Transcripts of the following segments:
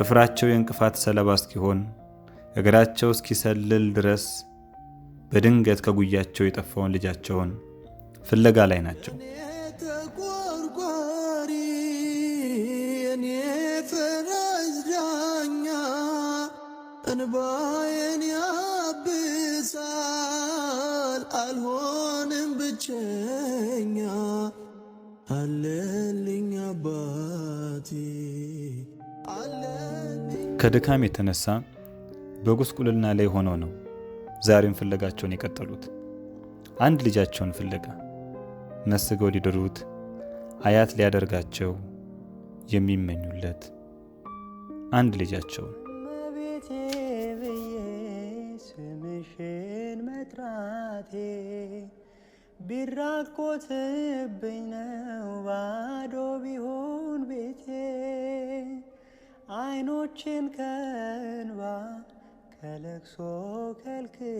ጥፍራቸው የእንቅፋት ሰለባ እስኪሆን እግራቸው እስኪሰልል ድረስ በድንገት ከጉያቸው የጠፋውን ልጃቸውን ፍለጋ ላይ ናቸው። እንባዬን ያብሳል አልሆንም ብቸኛ አለልኝ አባቴ። ከድካም የተነሳ በጉስቁልና ላይ ሆነው ነው ዛሬም ፍለጋቸውን የቀጠሉት። አንድ ልጃቸውን ፍለጋ መስገው ሊድሩት አያት ሊያደርጋቸው የሚመኙለት አንድ ልጃቸውን ስምሽን መጥራቴ ቢራቆትብኝ ነው ባዶ ቢሆን ቤቴ አይኖችን ከእንባ ከለቅሶ ከልክይ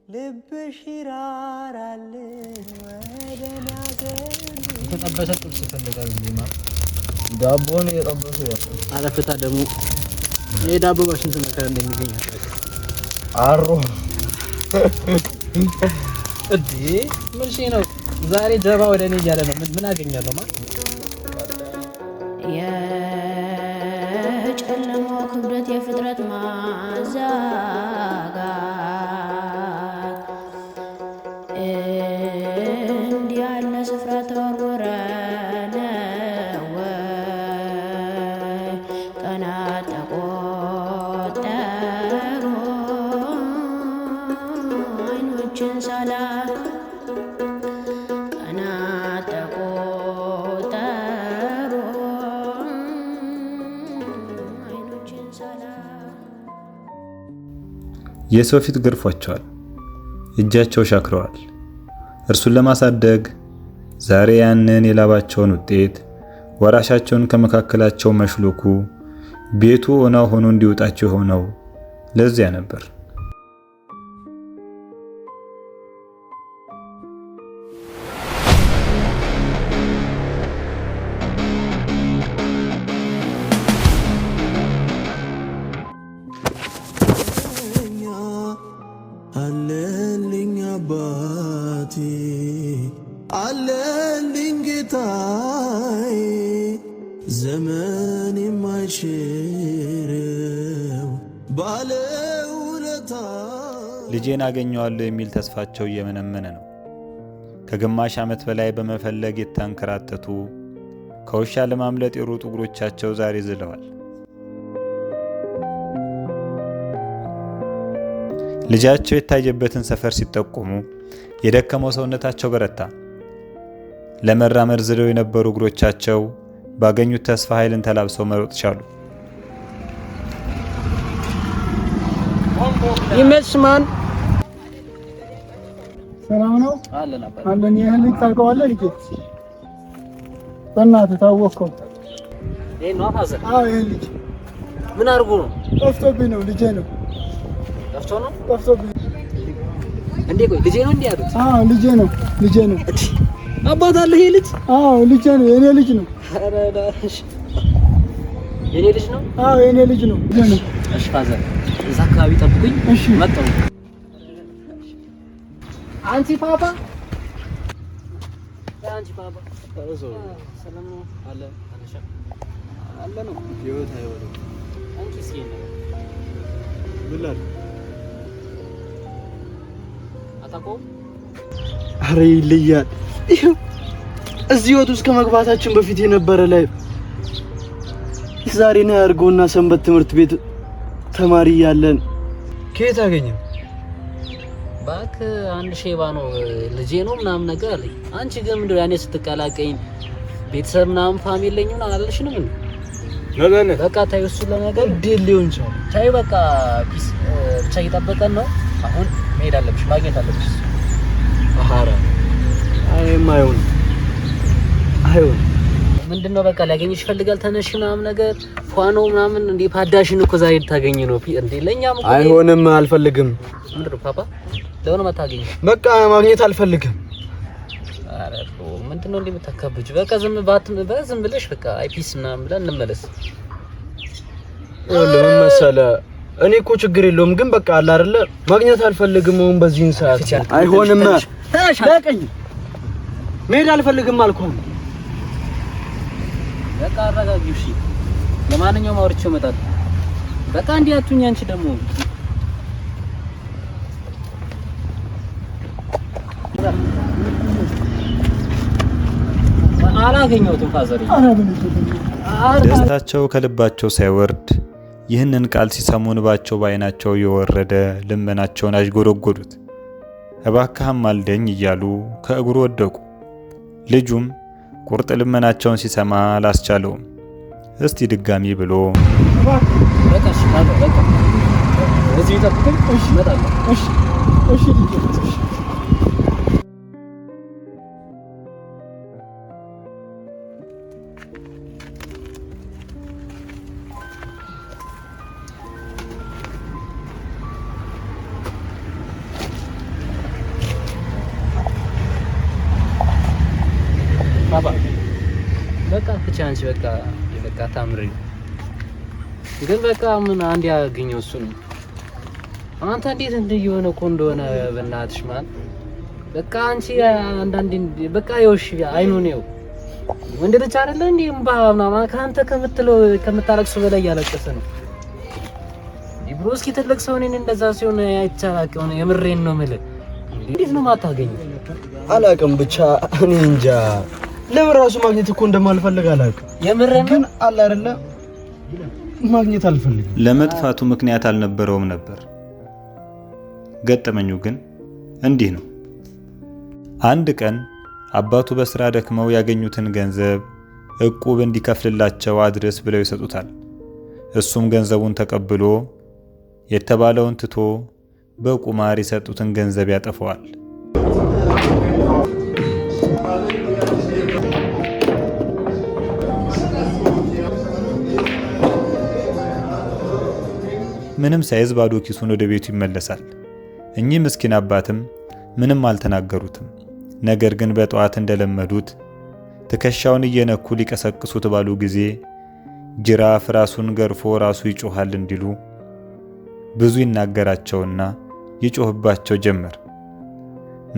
ልብሽ ይራራልኝ ወደኔ አገር። የተጠበሰ ጥብስ ይፈልጋል እንጂማ ዳቦን የጠበሱ ያለው አረፍታ ደግሞ የዳቦ በስንት መከራ እንደሚገኝ አሮ እዲ ምን ነው ዛሬ ጀባ ወደኔ እያለ ነው። ምን አገኛለሁ ማለት የጨለማው ክብደት የፍጥረት ማዛጋት እንዲህ ያለ ስፍራ ተወርወረ ነው ቀናት ተቆጠሩ አይኖችን ሳላ ቀናት ተቆጠሩ አይኖችን ሳላ። የሰው ፊት ገርፏቸዋል፣ እጃቸው ሻክረዋል። እርሱን ለማሳደግ ዛሬ ያንን የላባቸውን ውጤት ወራሻቸውን ከመካከላቸው መሽሎኩ ቤቱ ሆና ሆኖ እንዲወጣቸው ሆነው ለዚያ ነበር። አለልኝ አባቴ አለልኝ ጌታዬ ዘመን የማይሽረው ባለውለታ። ልጄን አገኘዋለሁ የሚል ተስፋቸው እየመነመነ ነው። ከግማሽ ዓመት በላይ በመፈለግ የተንከራተቱ ከውሻ ለማምለጥ የሮጡ እግሮቻቸው ዛሬ ዝለዋል። ልጃቸው የታየበትን ሰፈር ሲጠቆሙ የደከመው ሰውነታቸው በረታ። ለመራመድ ዝለው የነበሩ እግሮቻቸው ባገኙት ተስፋ ኃይልን ተላብሰው መሮጥ ቻሉ። ይመስማን ሰላም ነው አለ ነበር አለን። ይሄን ልታውቀዋለህ ልጅ? በእናትህ ታወቅከው? ይሄ ነው አፋዘር? አዎ ይሄ ልጅ ምን አድርጎ ነው? ጠፍቶብኝ ነው። ልጄ ነው። ጠፍቶ ነው? ጠፍቶብኝ እንዴ? ቆይ ልጄ ነው እንዴ ያሉት? አዎ ልጄ ነው። ልጄ ነው። አባት አለ ይሄ ልጅ? አዎ ልጄ ነው። የኔ ልጅ ነው። ኧረ ዳሽ የኔ ልጅ ነው? አዎ የኔ ልጅ ነው። ልጄ ነው። እሺ ፋዘር እዛ አካባቢ ጠብቁኝ። እሺ መጣሁ። አንቺ ፓፓ አንቺ ፓፓ ሰላም ነው አለ አንሻ አለ ነው ይወታ ይወታ አንቺ ሲና ብላል አታቆ አረ ይለያል። እዚህ ወጥ ውስጥ ከመግባታችን በፊት የነበረ ላይ ዛሬ ነው ያርገውና ሰንበት ትምህርት ቤት ተማሪ ያለን ከየት አገኘው? ባክ አንድ ሼባ ነው ልጄ ነው ምናምን ነገር አለኝ። አንቺ ግን ምንድነው ያኔ ስትቀላቀኝ ቤተሰብ ምናምን ፋሚሊ የለኝም አላለሽንም እንዴ? ለምን በቃ ታዩ እሱ ለነገር ዴል ሊሆን ይችላል። ታዩ በቃ ፒስ ብቻ እየጠበቀን ነው። አሁን መሄድ አለብሽ፣ ማግኘት አለብሽ። አሃራ አይማየውን አይሆን ምንድነው በቃ ሊያገኝሽ ይፈልጋል። ተነሽ ምናምን ነገር ፏኖ ምናምን እንዴ ፓዳሽን እኮ ዛሬ ታገኝ ነው እንዴ? ለኛም እኮ አይሆንም። አልፈልግም። ምንድነው ፓፓ ለምን ማታገኝ? በቃ ማግኘት አልፈልግም። አረ ምንድነው እንዴ የምታካብጁ? በቃ ዝም ብለሽ በቃ አይፒስ ምናምን ብለን እንመለስ። ለምን መሰለህ እኔ እኮ ችግር የለውም ግን በቃ አለ አይደለ ማግኘት አልፈልግም አሁን በዚህን ሰዓት አይሆንም ለቀኝ መሄድ አልፈልግም አልኩህ በቃ አረጋጊው እሺ ለማንኛውም አውርቼው እመጣለሁ በቃ እንዲያቱኝ አንቺ ደግሞ አላገኘሁትም ፋዘር ደስታቸው ከልባቸው ሳይወርድ ይህንን ቃል ሲሰሙ እንባቸው በዓይናቸው የወረደ ልመናቸውን አሽጎደጎዱት። እባክህም አልደኝ እያሉ ከእግሩ ወደቁ። ልጁም ቁርጥ ልመናቸውን ሲሰማ አላስቻለውም። እስቲ ድጋሚ ብሎ በቃሽ በቃ እዚህ ተጠብቀኝ እሺ እመጣለሁ እሺ እሺ ባባ በቃ ፍቻንሽ በቃ ታምሪ ግን በቃ ምን አንድ ያገኘው እሱ ነው አንተ እንዴት እንደየሆነ እኮ እንደሆነ በእናትሽ ማን በቃ አንቺ አንዳንዴ በቃ ይውሽ አይኑ ነው ወንድ ልጅ አይደለ እንዴ ምባና ካንተ ከምታለቅሱ በላይ ያለቀሰ ነው ዲብሮስኪ ትልቅ ሰው ነኝ እንደዛ ሲሆን አይቻላቀው ነው የምሬን ነው ማለት እንዴት ነው ማታገኘው አላውቅም ብቻ እኔ እንጃ ለራሱ ማግኘት እኮ እንደማልፈልግ አላውቅም የምሬን ግን አለ አይደለ ማግኘት አልፈልግም ለመጥፋቱ ምክንያት አልነበረውም ነበር ገጠመኙ ግን እንዲህ ነው አንድ ቀን አባቱ በስራ ደክመው ያገኙትን ገንዘብ እቁብ እንዲከፍልላቸው አድርስ ብለው ይሰጡታል እሱም ገንዘቡን ተቀብሎ የተባለውን ትቶ በቁማር የሰጡትን ገንዘብ ያጠፋዋል ምንም ሳይዝ ባዶ ኪሱን ወደ ቤቱ ይመለሳል እኚህ ምስኪን አባትም ምንም አልተናገሩትም ነገር ግን በጠዋት እንደለመዱት ትከሻውን እየነኩ ሊቀሰቅሱት ባሉ ጊዜ ጅራፍ ራሱን ገርፎ ራሱ ይጮሃል እንዲሉ ብዙ ይናገራቸውና ይጮህባቸው ጀመር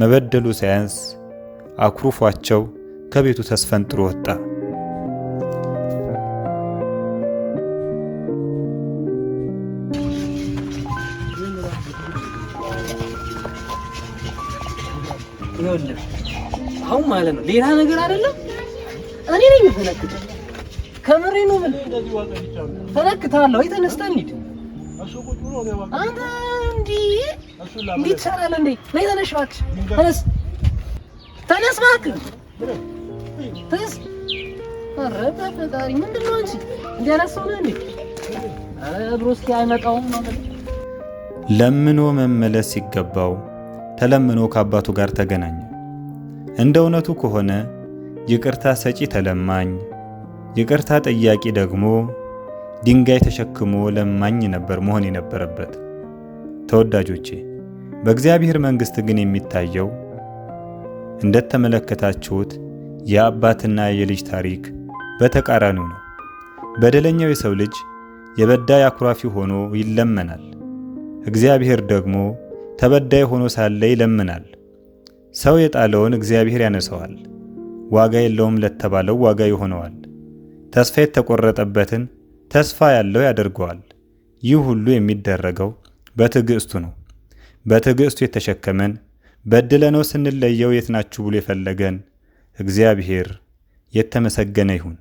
መበደሉ ሳያንስ አኩርፏቸው ከቤቱ ተስፈንጥሮ ወጣ ይኸውልህ አሁን ማለት ነው ሌላ ነገር አይደለም እኔ ነኝ ፈለክት ከምሬ ነው ምን ፈለክታለሁ ተነስተን እንሂድ አንተ እንዴ ትሰራለህ እንዴ ነይ ተነሽ እባክሽ ተነስ እባክህ ተነስ ኧረ በፈጣሪ ምንድን ነው አንቺ እንዲያነሳው ነው እንዴ ኧረ ብሮስኪ አይመጣውም ነው ለምኖ መመለስ ሲገባው ተለምኖ ከአባቱ ጋር ተገናኘ እንደ እውነቱ ከሆነ ይቅርታ ሰጪ ተለማኝ ይቅርታ ጠያቂ ደግሞ ድንጋይ ተሸክሞ ለማኝ ነበር መሆን የነበረበት ተወዳጆቼ በእግዚአብሔር መንግስት ግን የሚታየው እንደተመለከታችሁት የአባትና የልጅ ታሪክ በተቃራኒው ነው በደለኛው የሰው ልጅ የበዳይ አኩራፊ ሆኖ ይለመናል እግዚአብሔር ደግሞ ተበዳይ ሆኖ ሳለ ይለምናል ሰው የጣለውን እግዚአብሔር ያነሳዋል ዋጋ የለውም ለተባለው ዋጋ ይሆነዋል ተስፋ የተቆረጠበትን ተስፋ ያለው ያደርገዋል ይህ ሁሉ የሚደረገው በትዕግስቱ ነው በትዕግስቱ የተሸከመን በድለነው ስንለየው የትናችሁ ብሎ የፈለገን እግዚአብሔር የተመሰገነ ይሁን